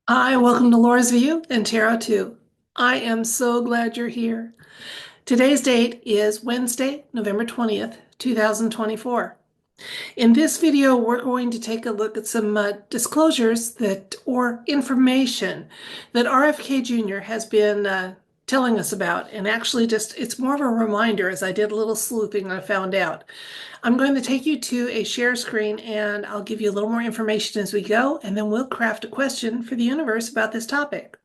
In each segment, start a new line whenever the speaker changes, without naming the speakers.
Hi, welcome to Laura's View and Tarot 2. I am so glad you're here. Today's date is Wednesday, November 20th, 2024. In this video, we're going to take a look at some disclosures or information that RFK Jr. has been telling us about. And actually it's more of a reminder as I did a little sleuthing I found out. I'm going to take you to a share screen and I'll give you a little more information as we go, and then we'll craft a question for the universe about this topic.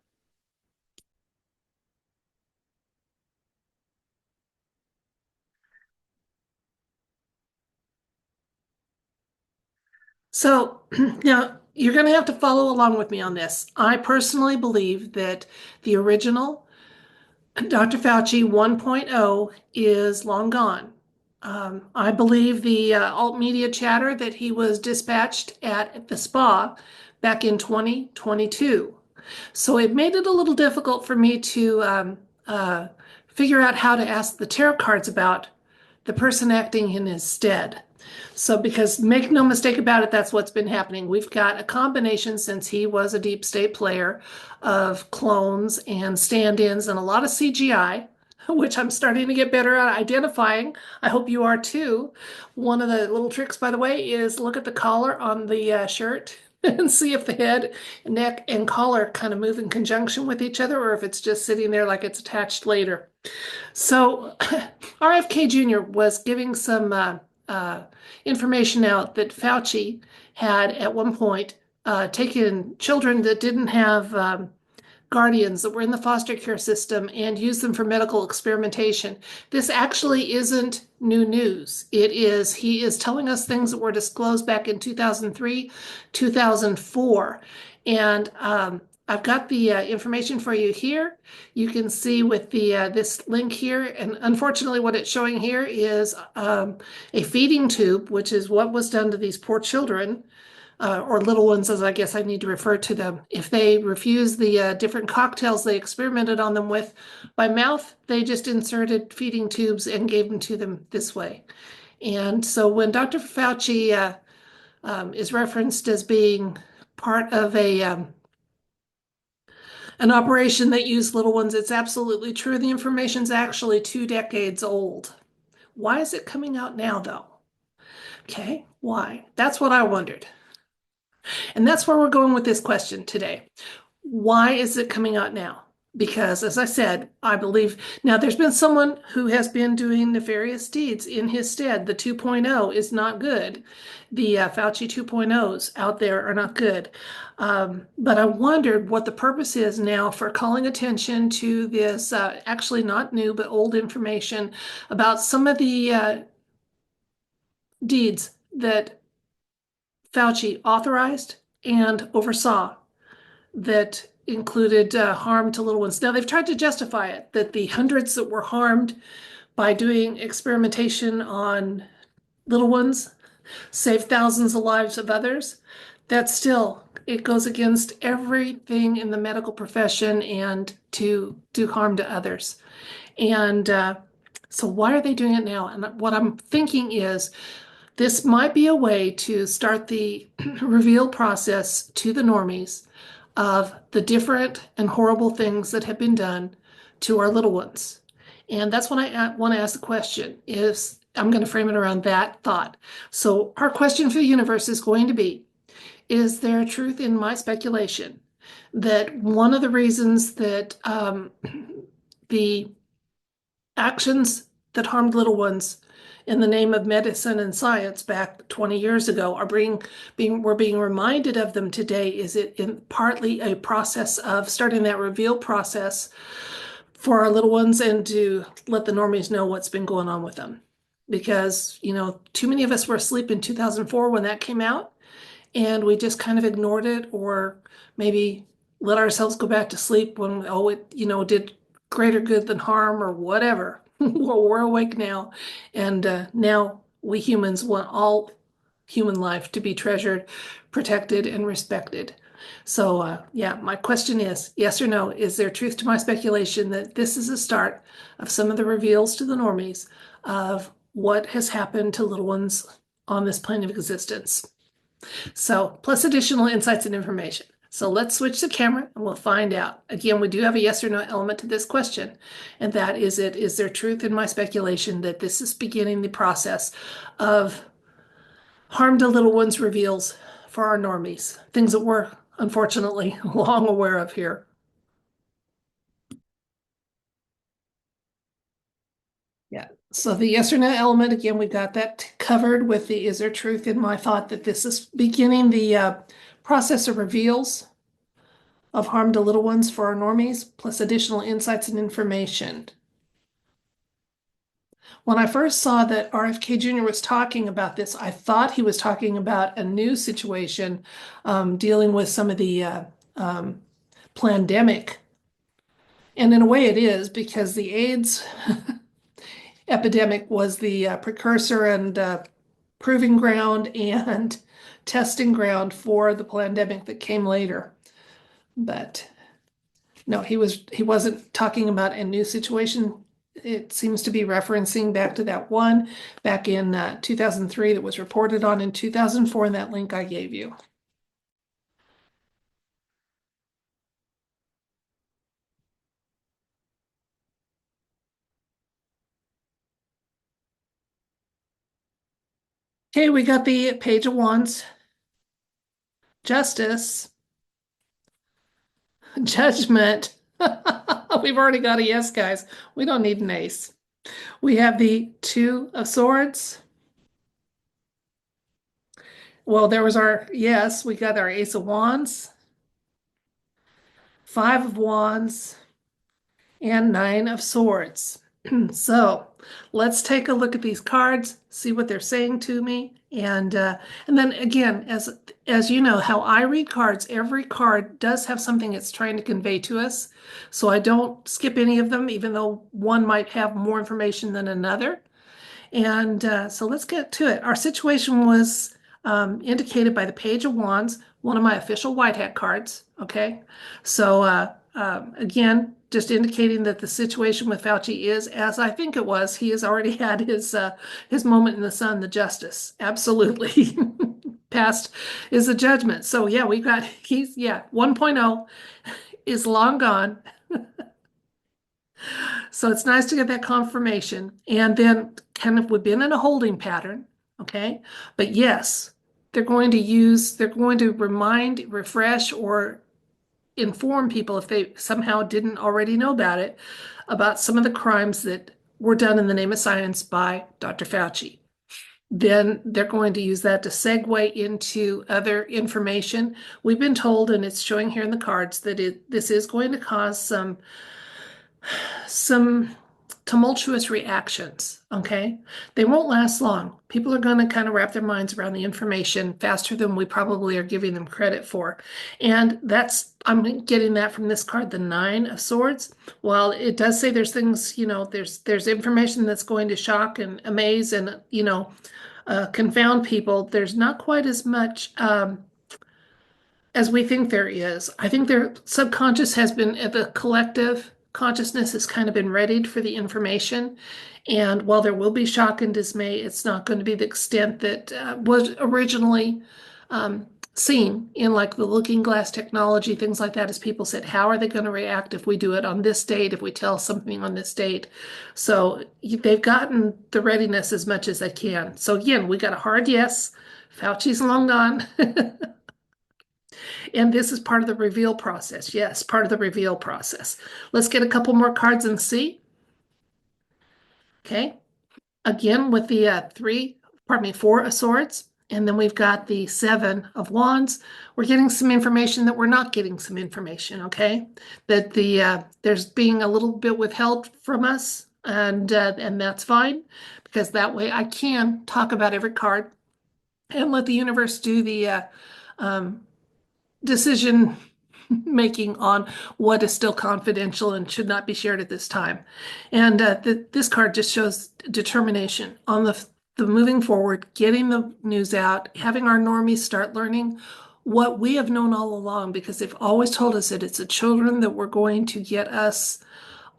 So now you're going to have to follow along with me on this. I personally believe that the original Dr. Fauci 1.0 is long gone. I believe the alt media chatter that he was dispatched at the spa back in 2022. So it made it a little difficult for me to figure out how to ask the tarot cards about the person acting in his stead. So, because make no mistake about it, that's what's been happening. We've got a combination, since he was a deep state player, of clones and stand-ins and a lot of CGI, which I'm starting to get better at identifying. I hope you are too. One of the little tricks, by the way, is look at the collar on the shirt and see if the head, neck, and collar kind of move in conjunction with each other, or if it's just sitting there like it's attached later. So RFK Jr. was giving some information out that Fauci had at one point taken children that didn't have guardians that were in the foster care system and used them for medical experimentation. This actually isn't new news. He is telling us things that were disclosed back in 2003, 2004. And I've got the information for you here. You can see with the this link here, and unfortunately what it's showing here is a feeding tube, which is what was done to these poor children, or little ones, as I guess I need to refer to them. If they refuse the different cocktails they experimented on them with by mouth, they just inserted feeding tubes and gave them to them this way. And so when Dr. Fauci is referenced as being part of an operation that used little ones, it's absolutely true. The information's actually 2 decades old. Why is it coming out now, though? Okay, why? That's what I wondered. And that's where we're going with this question today. Why is it coming out now? Because, as I said, I believe now there's been someone who has been doing nefarious deeds in his stead. The 2.0 is not good. The Fauci 2.0s out there are not good. But I wondered what the purpose is now for calling attention to this actually not new but old information about some of the deeds that Fauci authorized and oversaw that included harm to little ones. Now, they've tried to justify it, that the hundreds that were harmed by doing experimentation on little ones saved thousands of lives of others. That still, it goes against everything in the medical profession and to do harm to others. And so why are they doing it now? And what I'm thinking is this might be a way to start the reveal process to the normies of the different and horrible things that have been done to our little ones. And that's when I want to ask the question is I'm going to frame it around that thought. So our question for the universe is going to be, is there truth in my speculation that one of the reasons that the actions that harmed little ones in the name of medicine and science back 20 years ago are we're being reminded of them today? Is it in partly a process of starting that reveal process for our little ones and to let the normies know what's been going on with them? Because, too many of us were asleep in 2004 when that came out, and we just kind of ignored it, or maybe let ourselves go back to sleep when, oh, it, did greater good than harm or whatever. Well, we're awake now, and now we humans want all human life to be treasured, protected, and respected. So, yeah, my question is, yes or no, is there truth to my speculation that this is a start of some of the reveals to the normies of what has happened to little ones on this plane of existence? So, plus additional insights and information. So let's switch the camera and we'll find out. Again, we do have a yes or no element to this question, and that is it. Is there truth in my speculation that this is beginning the process of harm to little ones reveals for our normies? Things that we're unfortunately long aware of here. Yeah. So the yes or no element, again, we got that covered with the is there truth in my thought that this is beginning the process of reveals of harm to little ones for our normies, plus additional insights and information. When I first saw that RFK Jr. was talking about this, I thought he was talking about a new situation dealing with some of the pandemic. And in a way, it is because the AIDS epidemic was the precursor and proving ground and testing ground for the pandemic that came later. But no, he wasn't talking about a new situation. It seems to be referencing back to that one back in 2003 that was reported on in 2004 in that link I gave you. Okay, we got the Page of Wands, Justice, Judgment. We've already got a yes, guys. We don't need an ace. We have the Two of Swords. Well, there was our yes. We got our Ace of Wands, Five of Wands, and Nine of Swords. So let's take a look at these cards, see what they're saying to me, and then again, as you know, how I read cards, every card does have something it's trying to convey to us. So I don't skip any of them, even though one might have more information than another. And so let's get to it. Our situation was indicated by the Page of Wands, one of my official white hat cards. Okay. So again, just indicating that the situation with Fauci is as I think it was. He has already had his moment in the sun, the justice. Absolutely. Past is the judgment. So yeah, we got he's 1.0 is long gone. So it's nice to get that confirmation. And then kind of we've been in a holding pattern, okay? But yes, they're going to remind, refresh, or inform people if they somehow didn't already know about it, about some of the crimes that were done in the name of science by Dr. Fauci. Then they're going to use that to segue into other information. We've been told, and it's showing here in the cards, that this is going to cause some tumultuous reactions, okay? They won't last long. People are going to kind of wrap their minds around the information faster than we probably are giving them credit for. And I'm getting that from this card, the Nine of Swords. While it does say there's things, there's information that's going to shock and amaze and, confound people, there's not quite as much as we think there is. I think their subconscious has been, the collective consciousness has kind of been readied for the information. And while there will be shock and dismay, it's not going to be the extent that was originally seen in like the looking glass technology, things like that, as people said, how are they going to react if we do it on this date, if we tell something on this date? So they've gotten the readiness as much as they can. So again, we got a hard yes. Fauci's long gone. And this is part of the reveal process. Yes, part of the reveal process. Let's get a couple more cards and see. Okay. Again, with the Four of Swords. And then we've got the Seven of Wands. We're getting some information that we're not getting some information, okay? That there's being a little bit withheld from us, and that's fine, because that way I can talk about every card and let the universe do the decision making on what is still confidential and should not be shared at this time. And this card just shows determination on the moving forward, getting the news out, having our normies start learning what we have known all along, because they've always told us that it's the children that were going to get us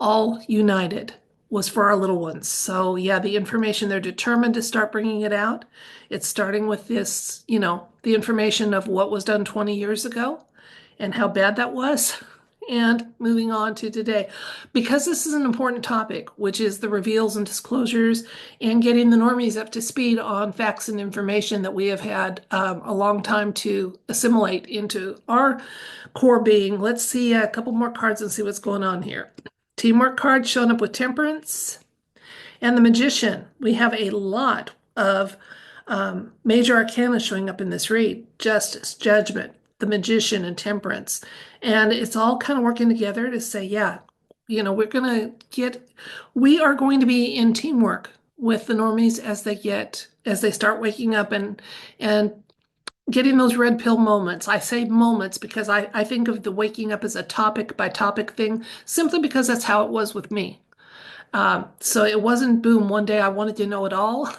all united, was for our little ones. So yeah, the information, they're determined to start bringing it out. It's starting with this, the information of what was done 20 years ago. and how bad that was. And moving on to today, because this is an important topic, which is the reveals and disclosures and getting the normies up to speed on facts and information that we have had a long time to assimilate into our core being. Let's see a couple more cards and see what's going on here. Teamwork card showing up with temperance and the magician. We have a lot of major arcana showing up in this read: justice, judgment, the magician, and temperance. And it's all kind of working together to say, yeah, we are going to be in teamwork with the normies as they start waking up and getting those red pill moments. I say moments because I think of the waking up as a topic by topic thing, simply because that's how it was with me. So it wasn't boom, one day I wanted to know it all.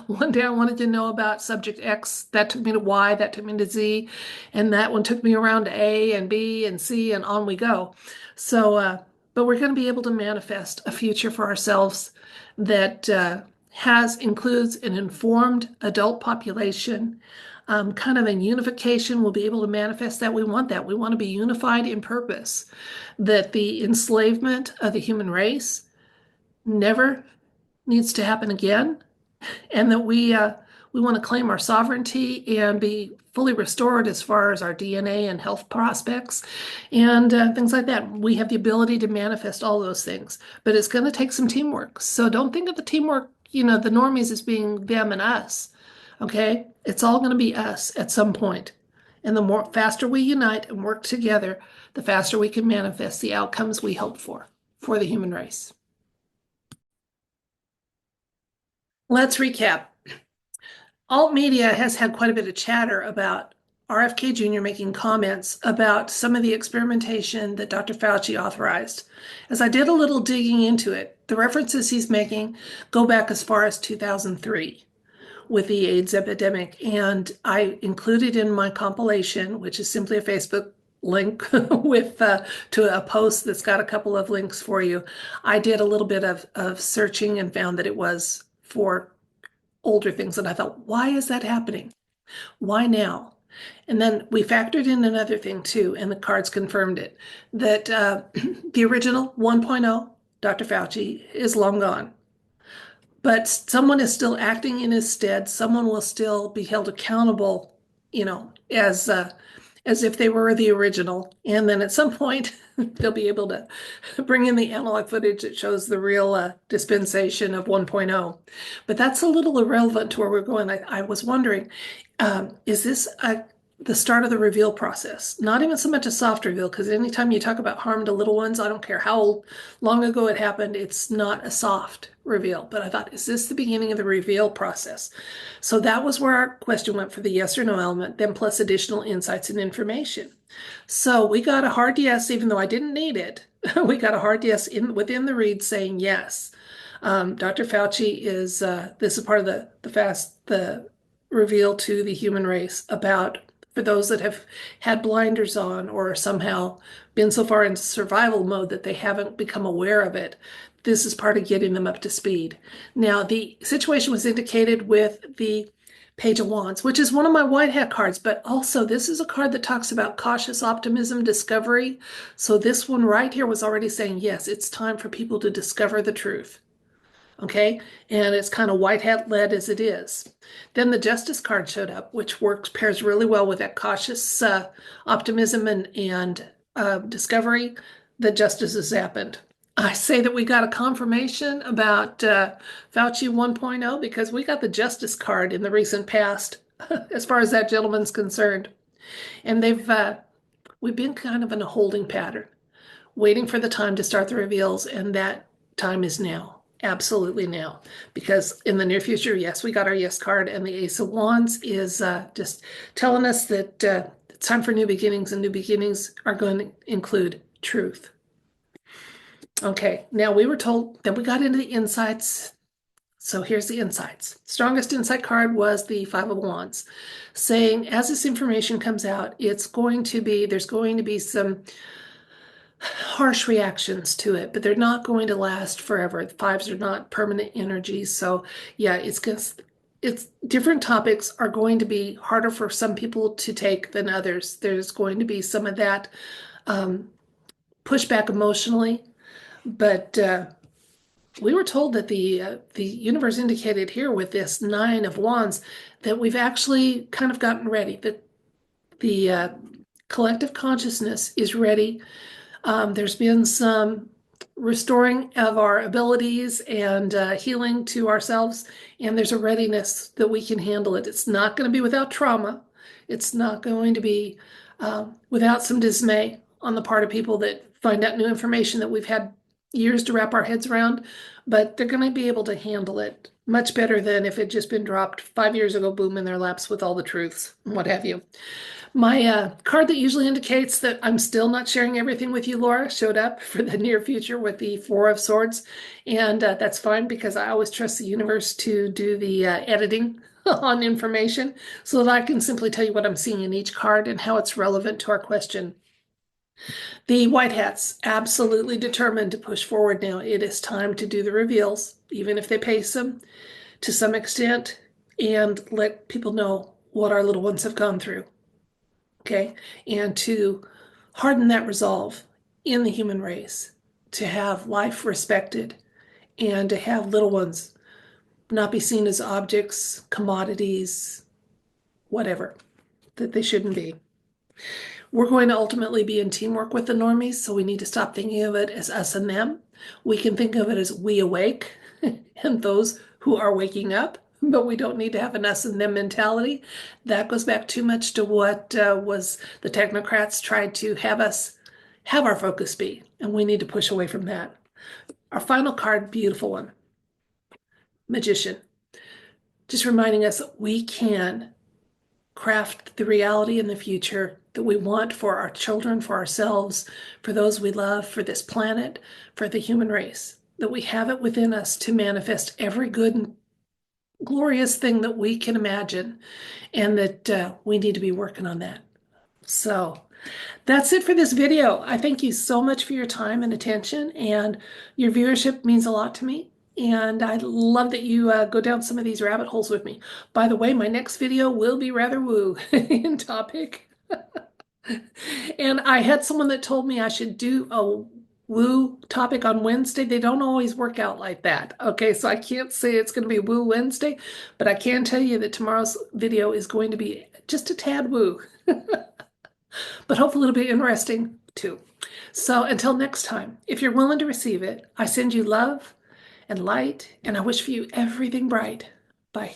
One day I wanted to know about subject X, that took me to Y, that took me to Z, and that one took me around to A and B and C, and on we go. But we're going to be able to manifest a future for ourselves that includes an informed adult population, kind of a unification. We'll be able to manifest that. We want that. We want to be unified in purpose, that the enslavement of the human race never needs to happen again, and that we want to claim our sovereignty and be fully restored as far as our DNA and health prospects and things like that. We have the ability to manifest all those things, but it's going to take some teamwork. So don't think of the teamwork, the normies, as being them and us. Okay, it's all going to be us at some point. And the more faster we unite and work together, the faster we can manifest the outcomes we hope for the human race. Let's recap. Alt media has had quite a bit of chatter about RFK Jr. making comments about some of the experimentation that Dr. Fauci authorized. As I did a little digging into it, the references he's making go back as far as 2003 with the AIDS epidemic. And I included in my compilation, which is simply a Facebook link with to a post that's got a couple of links for you. I did a little bit of searching and found that it was for older things. And I thought, why is that happening? Why now? And then we factored in another thing too, and the cards confirmed it, that the original 1.0, Dr. Fauci, is long gone. But someone is still acting in his stead. Someone will still be held accountable, as if they were the original. And then at some point, they'll be able to bring in the analog footage that shows the real dispensation of 1.0. But that's a little irrelevant to where we're going. I was wondering, is this the start of the reveal process? Not even so much a soft reveal, because anytime you talk about harm to little ones, I don't care how long ago it happened, it's not a soft reveal. But I thought, is this the beginning of the reveal process? So that was where our question went for the yes or no element, then plus additional insights and information. So we got a hard yes, even though I didn't need it. We got a hard yes within the read saying yes. Dr. Fauci is, this is part of the reveal to the human race about, for those that have had blinders on or somehow been so far into survival mode that they haven't become aware of it. This is part of getting them up to speed. Now, the situation was indicated with the Page of Wands, which is one of my white hat cards, but also this is a card that talks about cautious optimism, discovery. So this one right here was already saying, yes, it's time for people to discover the truth. Okay, and it's kind of white hat led as it is. Then the Justice card showed up, which pairs really well with that cautious optimism and discovery that justice has happened. I say that we got a confirmation about Fauci 1.0 because we got the Justice card in the recent past, as far as that gentleman's concerned. And we've been kind of in a holding pattern, waiting for the time to start the reveals, and that time is now. Absolutely now, because in the near future, yes, we got our yes card, and the Ace of Wands is just telling us that it's time for new beginnings, and new beginnings are going to include truth. Okay, now we were told that we got into the insights. So here's the insights. Strongest insight card was the Five of Wands, saying as this information comes out, there's going to be some harsh reactions to it, but they're not going to last forever. The fives are not permanent energies. So yeah, it's just it's different topics are going to be harder for some people to take than others. There's going to be some of that um, pushback emotionally, but we were told that the universe indicated here with this Nine of Wands that we've actually kind of gotten ready. That the collective consciousness is ready. There's been some restoring of our abilities and healing to ourselves, and there's a readiness that we can handle it. It's not going to be without trauma. It's not going to be without some dismay on the part of people that find out new information that we've had years to wrap our heads around, but they're going to be able to handle it much better than if it had just been dropped 5 years ago, boom, in their laps with all the truths and what have you. My card that usually indicates that I'm still not sharing everything with you, Laura, showed up for the near future with the Four of Swords. And that's fine because I always trust the universe to do the editing on information so that I can simply tell you what I'm seeing in each card and how it's relevant to our question. The White Hats absolutely determined to push forward now. It is time to do the reveals, even if they pace them to some extent, and let people know what our little ones have gone through. Okay, and to harden that resolve in the human race, to have life respected, and to have little ones not be seen as objects, commodities, whatever, that they shouldn't be. We're going to ultimately be in teamwork with the normies, so we need to stop thinking of it as us and them. We can think of it as we awake and those who are waking up, but we don't need to have an us and them mentality. That goes back too much to what was the technocrats tried to have us have our focus be, and we need to push away from that. Our final card, beautiful one, Magician, just reminding us that we can craft the reality in the future that we want for our children, for ourselves, for those we love, for this planet, for the human race, that we have it within us to manifest every good and glorious thing that we can imagine, and that we need to be working on that. So that's it for this video. I thank you so much for your time and attention, and your viewership means a lot to me. And I love that you go down some of these rabbit holes with me. By the way, my next video will be rather woo in topic. And I had someone that told me I should do a woo topic on Wednesday. They don't always work out like that. Okay, so I can't say it's going to be Woo Wednesday, but I can tell you that tomorrow's video is going to be just a tad woo, but hopefully it'll be interesting too. So until next time, if you're willing to receive it, I send you love and light, and I wish for you everything bright. Bye.